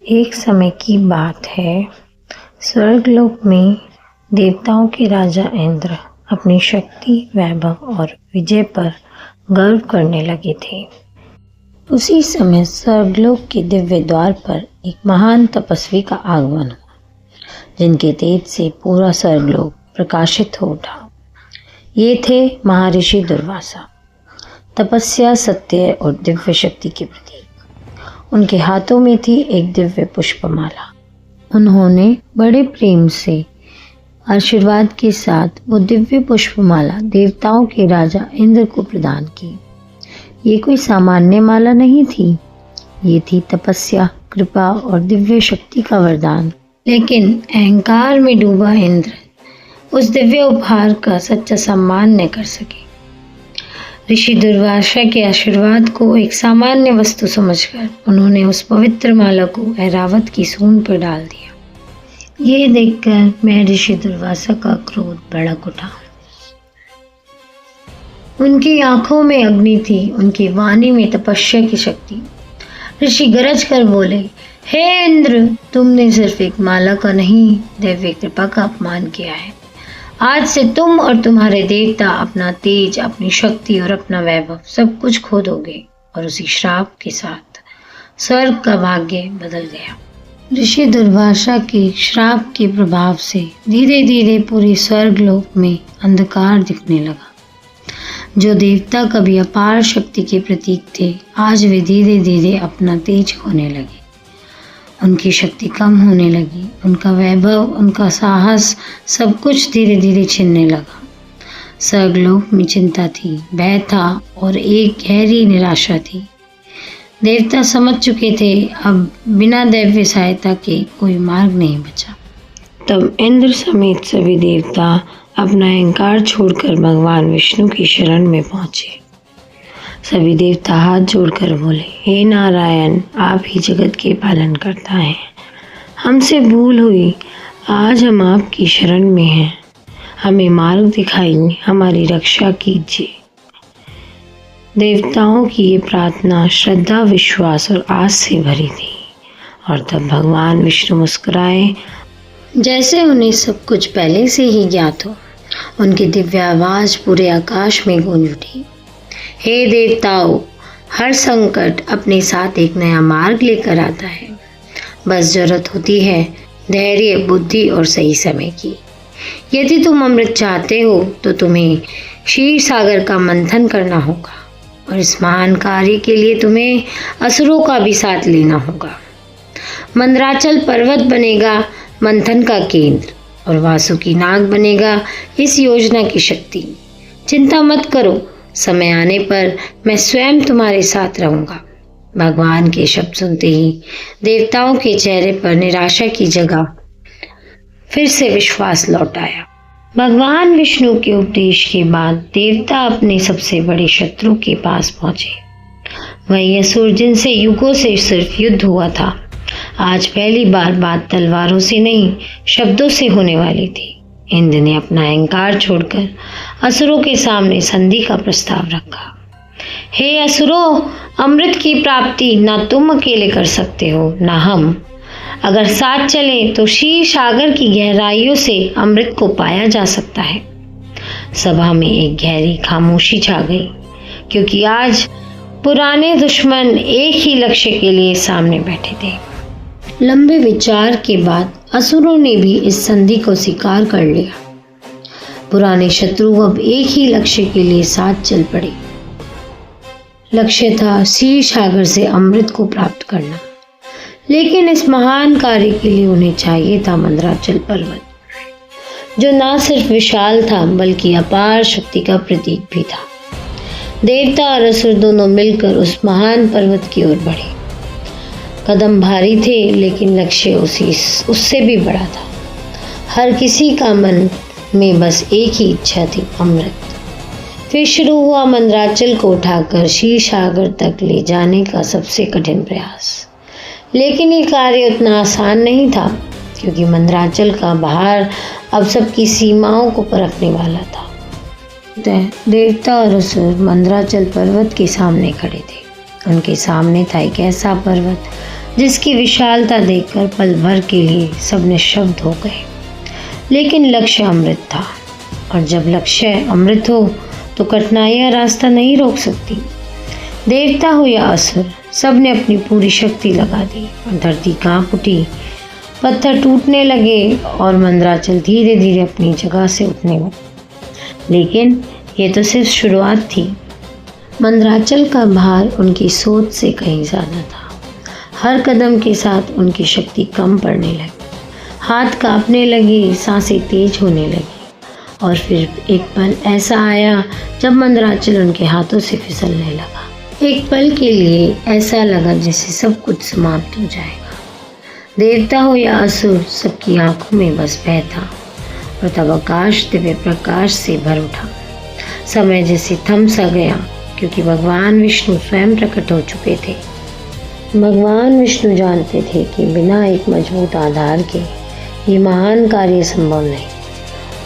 एक समय की बात है, स्वर्गलोक में देवताओं के राजा इंद्र अपनी शक्ति, वैभव और विजय पर गर्व करने लगे थे। उसी समय स्वर्गलोक के दिव्य द्वार पर एक महान तपस्वी का आगमन हुआ, जिनके तेज से पूरा स्वर्गलोक प्रकाशित हो उठा। ये थे महर्षि दुर्वासा, तपस्या, सत्य और दिव्य शक्ति के प्रतीक। उनके हाथों में थी एक दिव्य पुष्पमाला। उन्होंने बड़े प्रेम से आशीर्वाद के साथ वो दिव्य पुष्पमाला देवताओं के राजा इंद्र को प्रदान की। ये कोई सामान्य माला नहीं थी, ये थी तपस्या, कृपा और दिव्य शक्ति का वरदान। लेकिन अहंकार में डूबा इंद्र उस दिव्य उपहार का सच्चा सम्मान न कर सके। ऋषि दुर्वासा के आशीर्वाद को एक सामान्य वस्तु समझकर उन्होंने उस पवित्र माला को ऐरावत की सूंड पर डाल दिया। ये देखकर महर्षि दुर्वासा का क्रोध भड़क उठा। उनकी आंखों में अग्नि थी, उनकी वाणी में तपस्या की शक्ति। ऋषि गरज कर बोले, हे इंद्र, तुमने सिर्फ एक माला का नहीं, दैवीय कृपा का अपमान किया है। आज से तुम और तुम्हारे देवता अपना तेज, अपनी शक्ति और अपना वैभव सब कुछ खो दोगे। और उसी श्राप के साथ स्वर्ग का भाग्य बदल गया। ऋषि दुर्वासा के श्राप के प्रभाव से धीरे धीरे पूरे स्वर्गलोक में अंधकार दिखने लगा। जो देवता कभी अपार शक्ति के प्रतीक थे, आज वे धीरे धीरे अपना तेज खोने लगे। उनकी शक्ति कम होने लगी, उनका वैभव, उनका साहस, सब कुछ धीरे धीरे छिनने लगा। स्वर्गलोक में चिंता थी, भय था और एक गहरी निराशा थी। देवता समझ चुके थे अब बिना दैवीय सहायता के कोई मार्ग नहीं बचा। तब इंद्र समेत सभी देवता अपना अहंकार छोड़कर भगवान विष्णु की शरण में पहुंचे। सभी देवता हाथ जोड़कर बोले, हे नारायण, आप ही जगत के पालन करता है। हमसे भूल हुई, आज हम आपकी शरण में हैं। हमें मार्ग दिखाइए, हमारी रक्षा कीजिए। देवताओं की ये प्रार्थना श्रद्धा, विश्वास और आस से भरी थी। और तब भगवान विष्णु मुस्कुराए, जैसे उन्हें सब कुछ पहले से ही ज्ञात हो। उनकी दिव्य आवाज पूरे आकाश में गूंज उठी, हे देवताओं, हर संकट अपने साथ एक नया मार्ग लेकर आता है। बस जरूरत होती है धैर्य, बुद्धि और सही समय की। यदि तुम अमृत चाहते हो तो तुम्हें क्षीर सागर का मंथन करना होगा, और इस महान कार्य के लिए तुम्हें असुरों का भी साथ लेना होगा। मंदराचल पर्वत बनेगा मंथन का केंद्र, और वासुकी नाग बनेगा इस योजना की शक्ति। चिंता मत करो, समय आने पर मैं स्वयं तुम्हारे साथ रहूंगा। भगवान के शब्द सुनते ही देवताओं के चेहरे पर निराशा की जगह फिर से विश्वास लौट आया। भगवान विष्णु के उपदेश के बाद देवता अपने सबसे बड़े शत्रु के पास पहुंचे। वही असुर जिनसे युगों से सिर्फ युद्ध हुआ था, आज पहली बार बात तलवारों से नहीं, शब्दों से होने वाली थी। इंद्र ने अपना अहंकार छोड़कर असुरों के सामने संधि का प्रस्ताव रखा। हे असुरों, अमृत की प्राप्ति ना तुम अकेले कर सकते हो, ना हम। अगर साथ चलें तो क्षीर सागर की गहराइयों से अमृत को पाया जा सकता है। सभा में एक गहरी खामोशी छा गई, क्योंकि आज पुराने दुश्मन एक ही लक्ष्य के लिए सामने बैठे थे। लंबे विचार के बाद असुरों ने भी इस संधि को स्वीकार कर लिया। पुराने शत्रु अब एक ही लक्ष्य के लिए साथ चल पड़े। लक्ष्य था क्षीर सागर से अमृत को प्राप्त करना। लेकिन इस महान कार्य के लिए उन्हें चाहिए था मंदराचल पर्वत, जो ना सिर्फ विशाल था बल्कि अपार शक्ति का प्रतीक भी था। देवता और असुर दोनों मिलकर उस महान पर्वत की ओर बढ़े। कदम भारी थे, लेकिन लक्ष्य उससे भी बड़ा था। हर किसी का मन में बस एक ही इच्छा थी, अमृत। फिर शुरू हुआ मंदराचल को उठाकर क्षीर सागर तक ले जाने का सबसे कठिन प्रयास। लेकिन ये कार्य उतना आसान नहीं था, क्योंकि मंदराचल का भार अब सबकी सीमाओं को परखने वाला था। देवता और असुर मंदराचल पर्वत के सामने खड़े थे। उनके सामने था एक ऐसा पर्वत जिसकी विशालता देखकर पल भर के लिए सब निशब्द हो गए। लेकिन लक्ष्य अमृत था, और जब लक्ष्य अमृत हो तो कठिनाइयां रास्ता नहीं रोक सकती। देवता हो या असुर, सब ने अपनी पूरी शक्ति लगा दी और धरती कांप उठी, पत्थर टूटने लगे और मंदराचल धीरे धीरे अपनी जगह से उठने लगा। लेकिन ये तो सिर्फ शुरुआत थी। मंदराचल का भार उनकी सोच से कहीं ज़्यादा था। हर कदम के साथ उनकी शक्ति कम पड़ने लगी, हाथ कांपने लगी, सांसें तेज होने लगी। और फिर एक पल ऐसा आया जब मंदराचल उनके हाथों से फिसलने लगा। एक पल के लिए ऐसा लगा जैसे सब कुछ समाप्त हो जाएगा। देवता हो या असुर, सबकी आंखों में बस भय था। और तब आकाश दिव्य प्रकाश से भर उठा। समय जैसे थम सा गया, क्योंकि भगवान विष्णु स्वयं प्रकट हो चुके थे। भगवान विष्णु जानते थे कि बिना एक मजबूत आधार के ये महान कार्य संभव नहीं।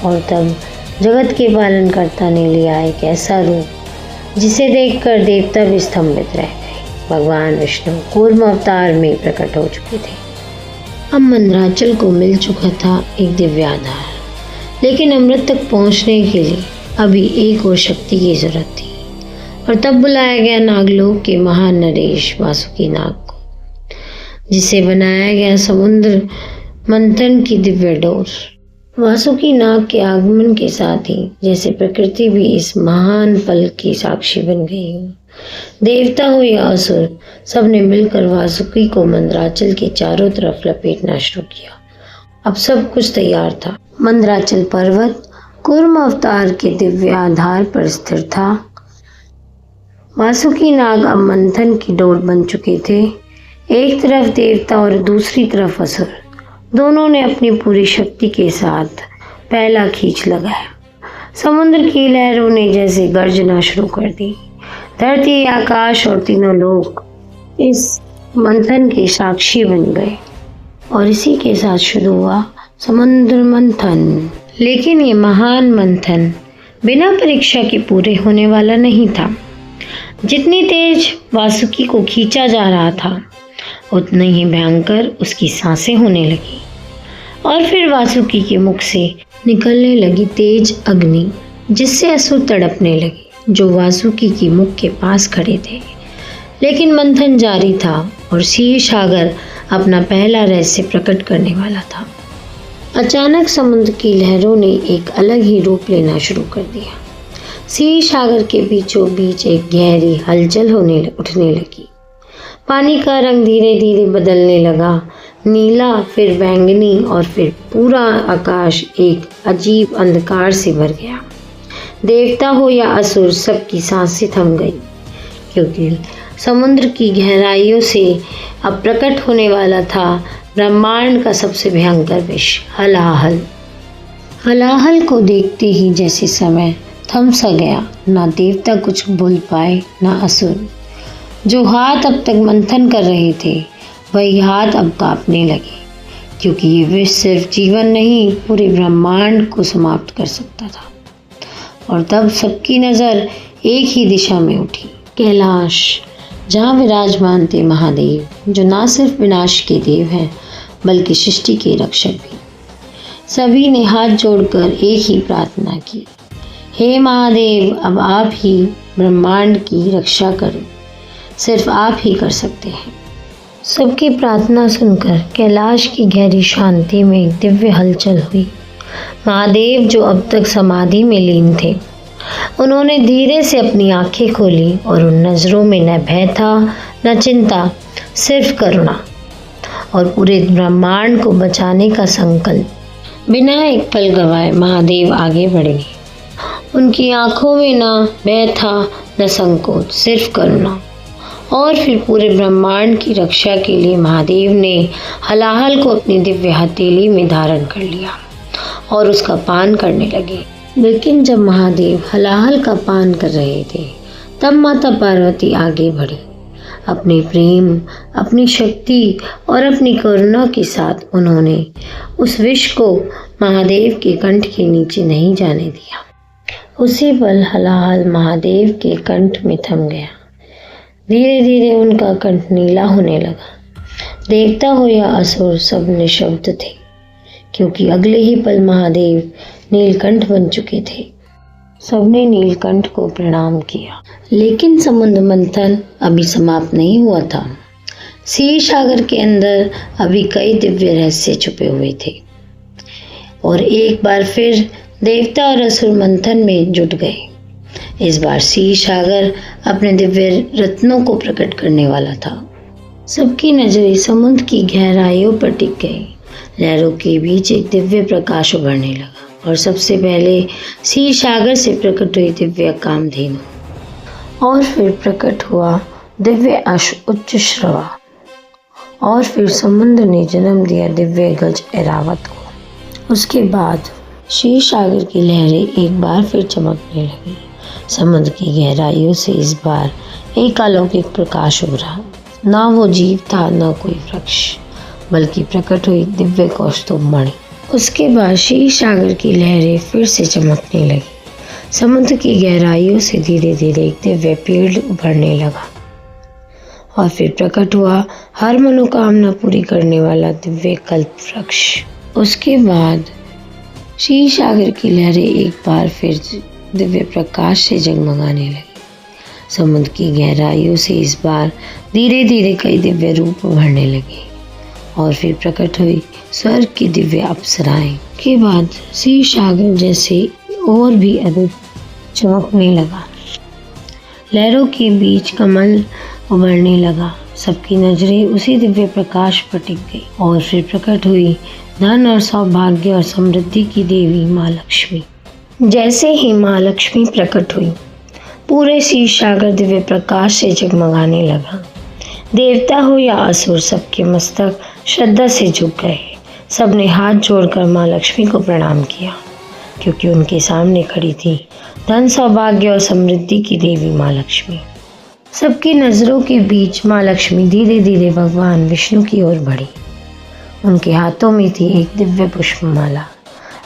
और तब जगत के पालनकर्ता ने लिया एक ऐसा रूप जिसे देखकर देवता भी स्तंभित रह गए। भगवान विष्णु कूर्म अवतार में प्रकट हो चुके थे। अब मंदराचल को मिल चुका था एक दिव्य आधार, लेकिन अमृत तक पहुंचने के लिए अभी एक और शक्ति की जरूरत थी। और तब बुलाया गया नागलोक के महान नरेश वासुकी नाग को, जिसे बनाया गया समुद्र मंथन की दिव्य डोर। वासुकी नाग के आगमन के साथ ही जैसे प्रकृति भी इस महान पल की साक्षी बन गई हो। देवता हो या असुर, सबने मिलकर वासुकी को मंदराचल के चारों तरफ लपेटना शुरू किया। अब सब कुछ तैयार था। मंदराचल पर्वत कूर्म अवतार के दिव्य आधार पर स्थिर था। वासुकी नाग अब मंथन की डोर बन चुके थे। एक तरफ देवता और दूसरी तरफ असुर, दोनों ने अपनी पूरी शक्ति के साथ पहला खींच लगाया। समुद्र की लहरों ने जैसे गर्जना शुरू कर दी। धरती, आकाश और तीनों लोग इस मंथन के साक्षी बन गए। और इसी के साथ शुरू हुआ समुद्र मंथन। लेकिन ये महान मंथन बिना परीक्षा के पूरे होने वाला नहीं था। जितनी तेज वासुकी को खींचा जा रहा था, उतनी ही भयंकर उसकी सांसें होने लगी। और फिर वासुकी के मुख से निकलने लगी तेज अग्नि, जिससे असुर तड़पने लगे, जो वासुकी की मुख के पास खड़े थे। लेकिन मंथन जारी था और क्षीर सागर अपना पहला रहस्य प्रकट करने वाला था। अचानक समुद्र की लहरों ने एक अलग ही रूप लेना शुरू कर दिया। क्षीर सागर के बीचों बीच एक गहरी हलचल उठने लगी। पानी का रंग धीरे धीरे बदलने लगा, नीला, फिर बैंगनी, और फिर पूरा आकाश एक अजीब अंधकार से भर गया। देवता हो या असुर, सबकी सांसें थम गई, क्योंकि समुद्र की गहराइयों से अब प्रकट होने वाला था ब्रह्मांड का सबसे भयंकर विष, हलाहल। हलाहल को देखते ही जैसे समय थम सा गया। ना देवता कुछ बोल पाए, ना असुर। जो हाथ अब तक मंथन कर रहे थे, वही हाथ अब कांपने लगे, क्योंकि ये विष सिर्फ जीवन नहीं, पूरे ब्रह्मांड को समाप्त कर सकता था। और तब सबकी नज़र एक ही दिशा में उठी, कैलाश, जहाँ विराजमान थे महादेव, जो ना सिर्फ विनाश के देव हैं, बल्कि सृष्टि के रक्षक भी। सभी ने हाथ जोड़कर एक ही प्रार्थना की, हे महादेव, अब आप ही ब्रह्मांड की रक्षा करें, सिर्फ आप ही कर सकते हैं। सबकी प्रार्थना सुनकर कैलाश की गहरी शांति में एक दिव्य हलचल हुई। महादेव, जो अब तक समाधि में लीन थे, उन्होंने धीरे से अपनी आंखें खोली और उन नज़रों में न भय था, न चिंता, सिर्फ करुणा और पूरे ब्रह्मांड को बचाने का संकल्प। बिना एक पल गवाए महादेव आगे बढ़े। उनकी आंखों में न भय था, न संकोच, सिर्फ करुणा। और फिर पूरे ब्रह्मांड की रक्षा के लिए महादेव ने हलाहल को अपनी दिव्य हथेली में धारण कर लिया और उसका पान करने लगे। लेकिन जब महादेव हलाहल का पान कर रहे थे, तब माता पार्वती आगे बढ़ी। अपने प्रेम, अपनी शक्ति और अपनी करुणा के साथ उन्होंने उस विष को महादेव के कंठ के नीचे नहीं जाने दिया। उसी पल हलाहल महादेव के कंठ में थम गया। धीरे धीरे उनका कंठ नीला होने लगा। देवता हो या असुर सब निशब्द थे, क्योंकि अगले ही पल महादेव नीलकंठ बन चुके थे। सबने नीलकंठ को प्रणाम किया, लेकिन समुद्र मंथन अभी समाप्त नहीं हुआ था। क्षीर सागर के अंदर अभी कई दिव्य रहस्य छुपे हुए थे और एक बार फिर देवता और असुर मंथन में जुट गए। इस बार क्षीर सागर अपने दिव्य रत्नों को प्रकट करने वाला था। सबकी नजरें समुद्र की गहराइयों पर टिक गई। लहरों के बीच एक दिव्य प्रकाश उभरने लगा और सबसे पहले क्षीर सागर से प्रकट हुई दिव्य कामधेनु और फिर प्रकट हुआ दिव्य उच्च श्रवा और फिर समुद्र ने जन्म दिया दिव्य गज ऐरावत को। उसके बाद क्षीर सागर की लहरें एक बार फिर चमकने लगी। समुद्र की गहराइयों से इस बार एक अलौकिक प्रकाश उभरा। ना वो जीव था, ना कोई वृक्ष, बल्कि प्रकट हुई दिव्य कौस्तुभ मणि। उसके बाद क्षीर सागर की लहरें फिर से चमकने लगी। समुद्र की गहराइयों से धीरे धीरे एक दिव्य पेड़ उभरने लगा और फिर प्रकट हुआ हर मनोकामना पूरी करने वाला दिव्य कल्प वृक्ष। उसके बाद क्षीर सागर की लहरें एक बार फिर दिव्य प्रकाश से जगमगाने लगी। समुद्र की गहराइयों से इस बार धीरे धीरे कई दिव्य रूप उभरने लगे और फिर प्रकट हुई स्वर्ग की दिव्य अप्सराएं। के बाद क्षीर सागर जैसे और भी अधिक चमकने लगा। लहरों के बीच कमल उभरने लगा। सबकी नजरें उसी दिव्य प्रकाश पर टिक गई और फिर प्रकट हुई धन और सौभाग्य और समृद्धि की देवी माँ लक्ष्मी। जैसे ही माँ लक्ष्मी प्रकट हुई, पूरे क्षीर सागर दिव्य प्रकाश से जगमगाने लगा। देवता हो या असुर, सबके मस्तक श्रद्धा से झुक गए। सबने हाथ जोड़कर माँ लक्ष्मी को प्रणाम किया, क्योंकि उनके सामने खड़ी थी धन सौभाग्य और समृद्धि की देवी माँ लक्ष्मी। सबकी नज़रों के बीच माँ लक्ष्मी धीरे धीरे भगवान विष्णु की ओर बढ़ी। उनके हाथों में थी एक दिव्य पुष्पमाला।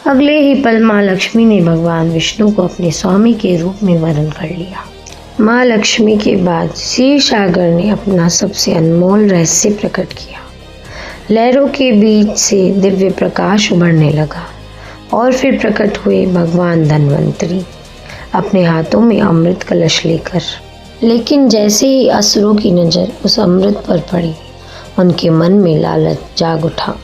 अगले ही पल माँ लक्ष्मी ने भगवान विष्णु को अपने स्वामी के रूप में वरण कर लिया। माँ लक्ष्मी के बाद क्षीर सागर ने अपना सबसे अनमोल रहस्य प्रकट किया। लहरों के बीच से दिव्य प्रकाश उभरने लगा और फिर प्रकट हुए भगवान धन्वंतरी अपने हाथों में अमृत कलश लेकर। लेकिन जैसे ही असुरों की नज़र उस अमृत पर पड़ी, उनके मन में लालच जाग उठा।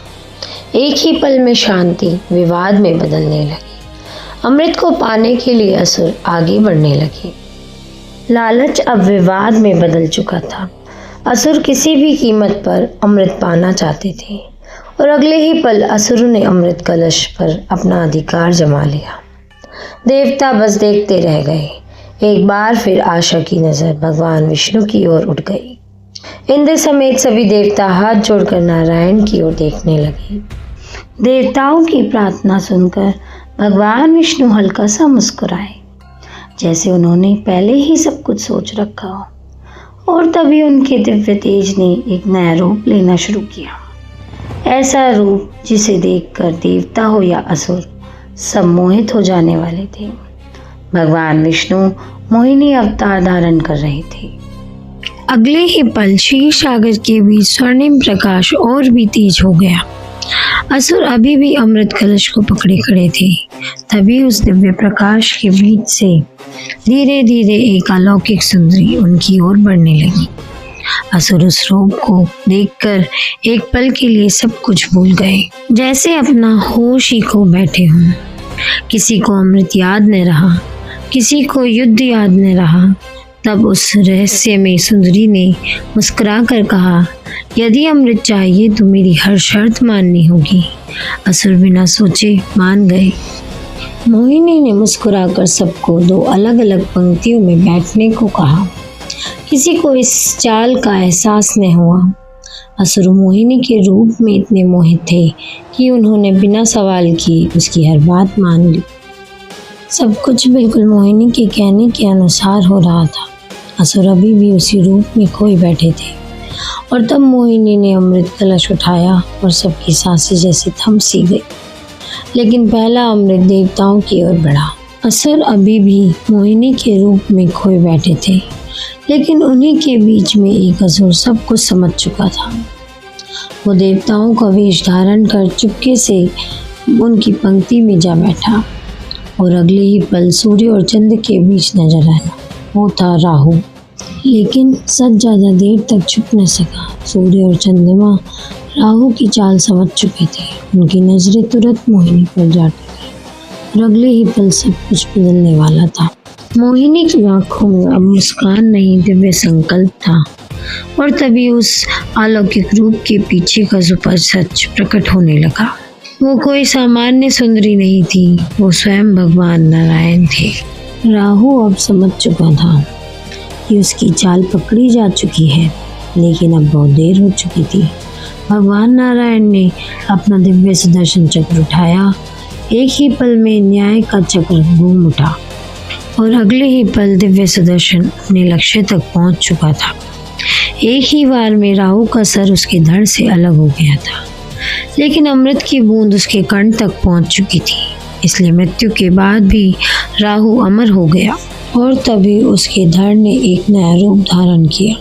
एक ही पल में शांति विवाद में बदलने लगी। अमृत को पाने के लिए असुर आगे बढ़ने लगे। लालच अब विवाद में बदल चुका था। असुर किसी भी कीमत पर अमृत पाना चाहते थे और अगले ही पल असुरों ने अमृत कलश पर अपना अधिकार जमा लिया। देवता बस देखते रह गए। एक बार फिर आशा की नज़र भगवान विष्णु की ओर उठ गई। इंद्र समेत सभी देवता हाथ जोड़कर नारायण की ओर देखने लगे। देवताओं की प्रार्थना सुनकर भगवान विष्णु हल्का सा मुस्कुराए, जैसे उन्होंने पहले ही सब कुछ सोच रखा हो। और तभी उनके दिव्य तेज ने एक नया रूप लेना शुरू किया। ऐसा रूप जिसे देखकर देवता हो या असुर सब मोहित हो जाने वाले थे। भगवान विष्णु मोहिनी अवतार धारण कर रहे थे। अगले ही पल क्षीर सागर के बीच स्वर्णिम प्रकाश और भी तेज हो गया। असुर अभी भी अमृत कलश को पकड़े खड़े थे। तभी उस दिव्य प्रकाश के बीच से धीरे धीरे एक अलौकिक सुंदरी उनकी ओर बढ़ने लगी। असुर उस रूप को देखकर एक पल के लिए सब कुछ भूल गए, जैसे अपना होश ही खो बैठे हों। किसी को अमृत याद न रहा, किसी को युद्ध याद न रहा। तब उस रहस्य में सुंदरी ने मुस्कुरा कर कहा, यदि अमृत चाहिए तो मेरी हर शर्त माननी होगी। असुर बिना सोचे मान गए। मोहिनी ने मुस्कुराकर सबको दो अलग अलग पंक्तियों में बैठने को कहा। किसी को इस चाल का एहसास न हुआ। असुर मोहिनी के रूप में इतने मोहित थे कि उन्होंने बिना सवाल किए उसकी हर बात मान ली। सब कुछ बिल्कुल मोहिनी के कहने के अनुसार हो रहा था। असुर अभी भी उसी रूप में खोए बैठे थे और तब मोहिनी ने अमृत कलश उठाया और सबकी सांसें जैसे थम सी गई। लेकिन पहला अमृत देवताओं की ओर बढ़ा। असुर अभी भी मोहिनी के रूप में खोए बैठे थे, लेकिन उन्हीं के बीच में एक असुर सब कुछ समझ चुका था। वो देवताओं का वेश धारण कर चुपके से उनकी पंक्ति में जा बैठा और अगले ही पल सूर्य और चंद्र के बीच नजर आया। वो था राहु, लेकिन सच ज्यादा देर तक छुप न सका। सूर्य और चंद्रमा राहु की चाल समझ चुके थे। उनकी नजरें तुरंत मोहिनी पर जा टिकी और अगले ही पल सब कुछ बदलने वाला था। मोहिनी की आंखों में अब मुस्कान नहीं, दिव्य संकल्प था। और तभी उस अलौकिक रूप के पीछे का सुपर सच प्रकट होने लगा। वो कोई सामान्य सुंदरी नहीं थी, वो स्वयं भगवान नारायण थे। राहु अब समझ चुका था कि उसकी चाल पकड़ी जा चुकी है, लेकिन अब बहुत देर हो चुकी थी। भगवान नारायण ने अपना दिव्य सुदर्शन चक्र उठाया। एक ही पल में न्याय का चक्र घूम उठा और अगले ही पल दिव्य सुदर्शन अपने लक्ष्य तक पहुंच चुका था। एक ही बार में राहु का सर उसके धड़ से अलग हो गया था, लेकिन अमृत की बूंद उसके कर्ण तक पहुंच चुकी थी। इसलिए मृत्यु के बाद भी राहु अमर हो गया। और तभी उसके धड़ ने एक नया रूप धारण किया।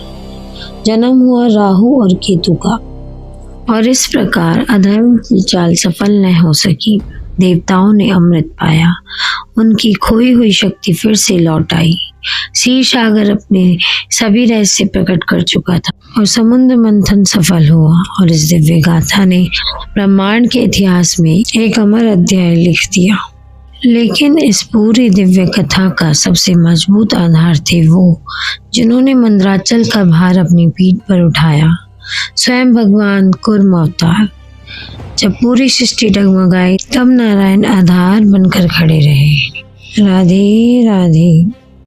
जन्म हुआ राहु और केतु का। और इस प्रकार अधर्म की चाल सफल न हो सकी। देवताओं ने अमृत पाया, उनकी खोई हुई शक्ति फिर से लौट आई। क्षीर सागर अपने सभी रहस्य प्रकट कर चुका था और समुद्र मंथन सफल हुआ। और इस दिव्य गाथा ने ब्रह्मांड के इतिहास में एक अमर अध्याय लिख दिया। लेकिन इस पूरी दिव्य कथा का सबसे मजबूत आधार थे वो जिन्होंने मंदराचल का भार अपनी पीठ पर उठाया, स्वयं भगवान कूर्म अवतार। जब पूरी सृष्टि डगमगाई, तब नारायण आधार बनकर खड़े रहे। राधे राधे।